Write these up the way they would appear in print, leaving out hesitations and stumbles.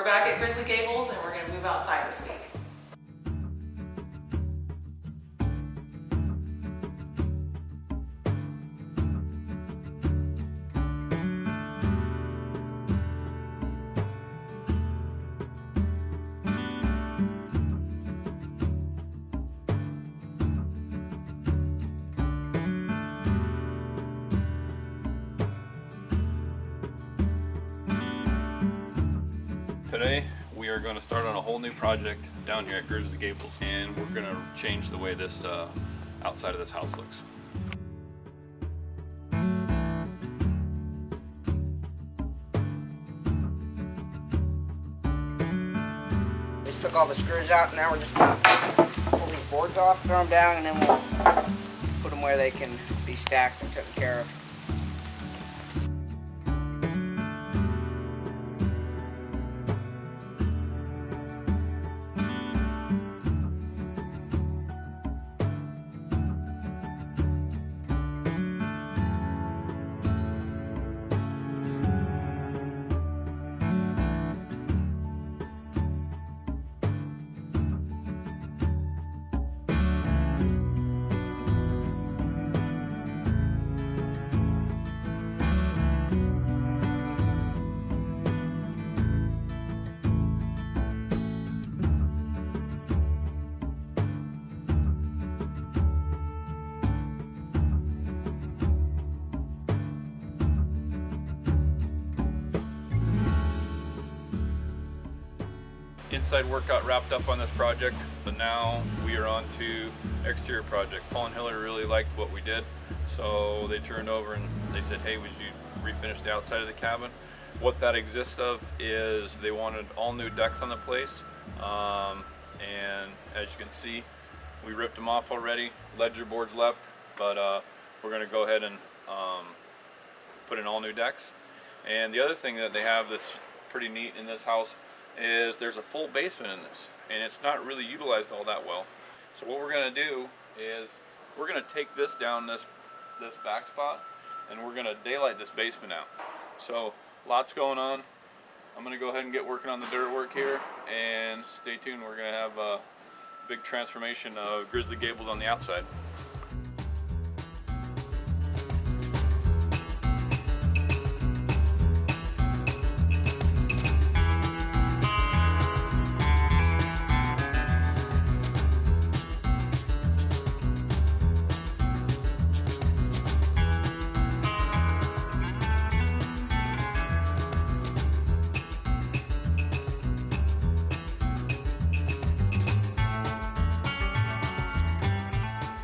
back at Grizzly Gables and we're going to move outside this week. Today we are going to start on a whole new project down here at Grizzly Gables, and we're going to change the way this outside of this house looks. Just took all the screws out, and now we're just going to pull these boards off, throw them down, and then we'll put them where they can be stacked and taken care of. Inside work got wrapped up on this project, but now we are on to exterior project. Paul and Hillary really liked what we did, so they turned over and they said, hey, would you refinish the outside of the cabin? What that exists of is they wanted all new decks on the place, and as you can see, we ripped them off already. Ledger boards left, but we're going to go ahead and put in all new decks. And the other thing that they have that's pretty neat in this house is there's a full basement in this, and it's not really utilized all that well. So what we're going to do is we're going to take this down this back spot, and we're going to daylight this basement out. So lots going on. I'm going to go ahead and get working on the dirt work here, and stay tuned. We're going to have a big transformation of Grizzly Gables on the outside.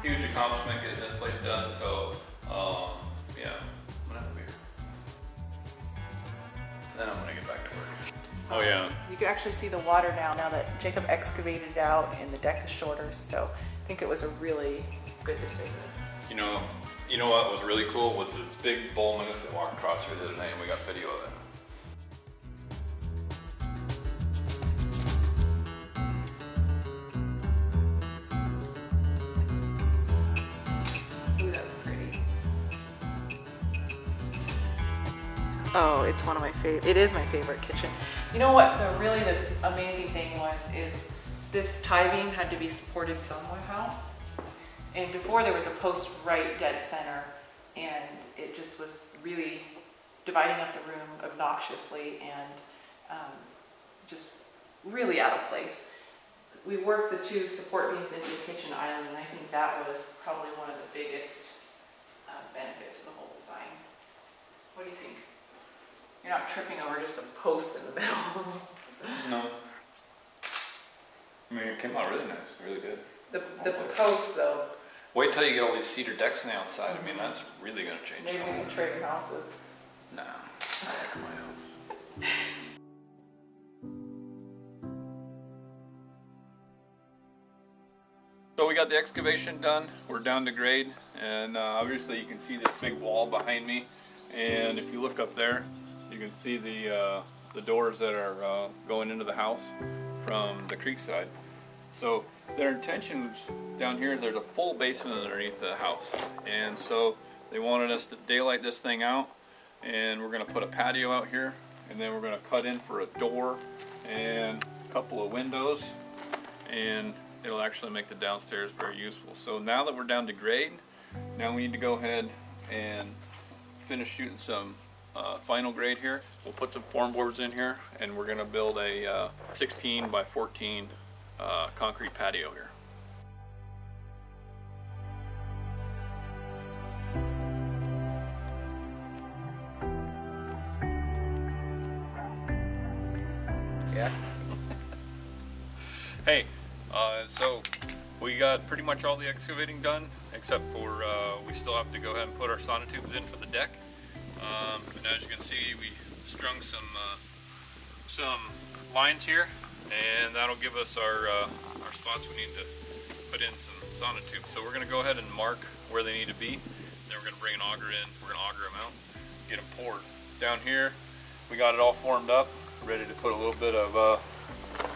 Huge accomplishment getting this place done, so yeah, I'm gonna have a beer. Then I'm gonna get back to work. Oh yeah. You can actually see the water now that Jacob excavated it out and the deck is shorter, so I think it was a really good decision. You know what was really cool was the big bull moose that walked across here the other night, and we got video of it. Oh, it's one of my favorite. It is my favorite kitchen. You know what? The amazing thing is this tie beam had to be supported somehow. And before there was a post right dead center, and it just was really dividing up the room obnoxiously and just really out of place. We worked the two support beams into the kitchen island, and I think that was probably one of the biggest benefits of the whole design. What do you think? You're not tripping over just a post in the middle. No. I mean, it came out really nice, really good. The post, though. Wait till you get all these cedar decks on the outside. I mean, that's really going to change. Maybe we can trade houses. Nah, I like my house. So we got the excavation done. We're down to grade, and obviously you can see this big wall behind me. And if you look up there, you can see the doors that are going into the house from the creek side. So their intentions down here is there's a full basement underneath the house, and so they wanted us to daylight this thing out, and we're going to put a patio out here, and then we're going to cut in for a door and a couple of windows, and it'll actually make the downstairs very useful. So now that we're down to grade, now we need to go ahead and finish shooting some final grade here. We'll put some form boards in here, and we're going to build a 16 by 14 concrete patio here. Yeah. Hey, so we got pretty much all the excavating done, except for we still have to go ahead and put our sonotubes in for the deck. And as you can see, we strung some lines here, and that'll give us our spots we need to put in some sonotubes. So we're going to go ahead and mark where they need to be. Then we're going to bring an auger in. We're going to auger them out, get them poured. Down here, we got it all formed up, ready to put a little bit of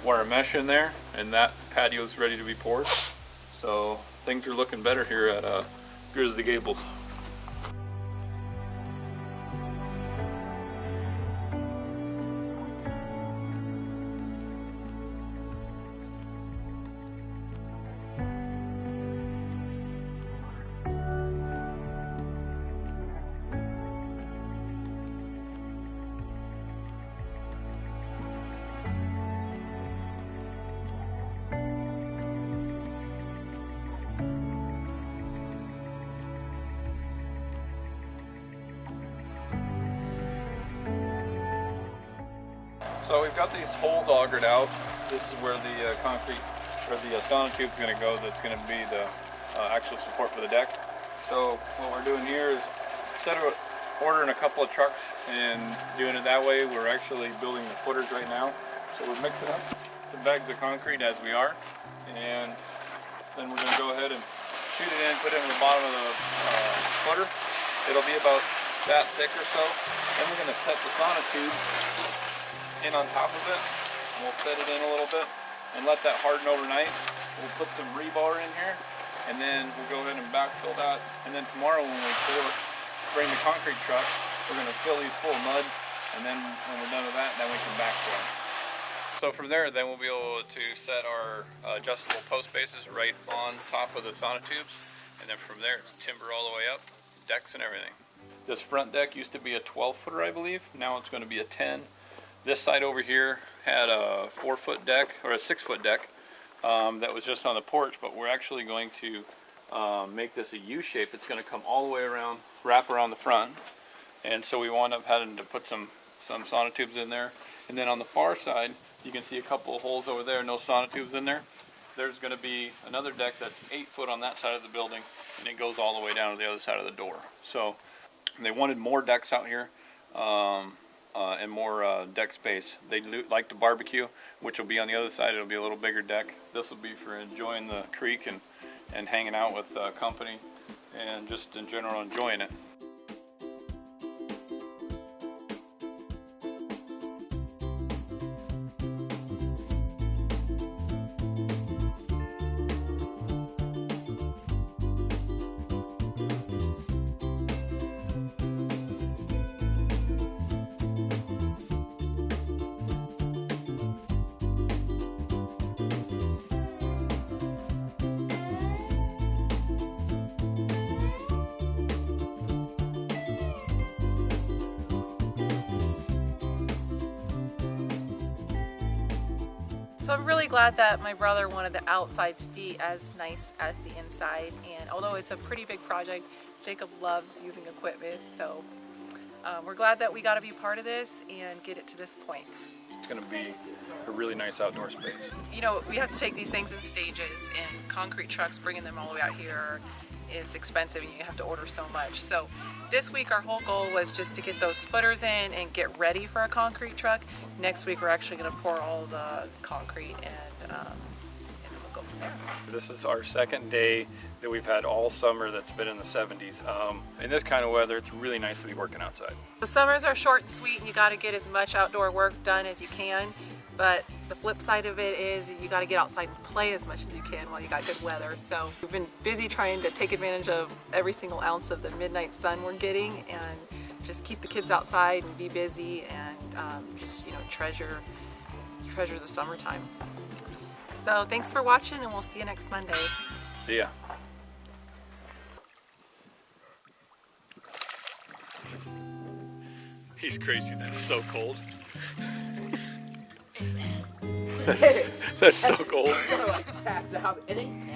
wire mesh in there, and that patio is ready to be poured. So things are looking better here at Grizzly Gables. So we've got these holes augered out. This is where the concrete, or the sonotube is going to go. That's going to be the actual support for the deck. So what we're doing here is, instead of ordering a couple of trucks and doing it that way, we're actually building the footers right now. So we're mixing up some bags of concrete as we are, and then we're going to go ahead and shoot it in, put it in the bottom of the footer. It'll be about that thick or so. Then we're going to set the sonotube in on top of it, and we'll set it in a little bit and let that harden overnight. We'll put some rebar in here, and then we'll go ahead and backfill that, and then tomorrow when we bring the concrete truck, we're going to fill these full of mud, and then when we're done with that, then we can backfill them. So from there, then we'll be able to set our adjustable post bases right on top of the sonotubes, and then from there it's timber all the way up, decks and everything. This front deck used to be a 12-footer, I believe. Now it's going to be a 10. This side over here had a 4-foot deck, or a 6-foot deck, that was just on the porch, but we're actually going to make this a U shape. It's going to come all the way around, wrap around the front, and so we wound up having to put some sonotubes in there. And then on the far side, you can see a couple of holes over there, no sonotubes in there. There's going to be another deck that's 8 foot on that side of the building, and it goes all the way down to the other side of the door. So they wanted more decks out here. And more deck space. They like to barbecue, which will be on the other side. It'll be a little bigger deck. This will be for enjoying the creek and hanging out with company and just in general enjoying it. So I'm really glad that my brother wanted the outside to be as nice as the inside, and although it's a pretty big project, Jacob loves using equipment, so we're glad that we got to be part of this and get it to this point. It's going to be a really nice outdoor space. You know, we have to take these things in stages, and concrete trucks bringing them all the way out here is expensive and you have to order so much. So this week our whole goal was just to get those footers in and get ready for a concrete truck. Next week we're actually going to pour all the concrete and then we'll go from there. This is our second day that we've had all summer that's been in the 70s. In this kind of weather, it's really nice to be working outside. The summers are short and sweet and you got to get as much outdoor work done as you can, but the flip side of it is you got to get outside and play as much as you can while you got good weather. So we've been busy trying to take advantage of every single ounce of the midnight sun we're getting and just keep the kids outside and be busy and just, you know, treasure treasure the summertime. So thanks for watching, and we'll see you next Monday. See ya. He's crazy. That is so cold. That's so cold. Pass out. It ain't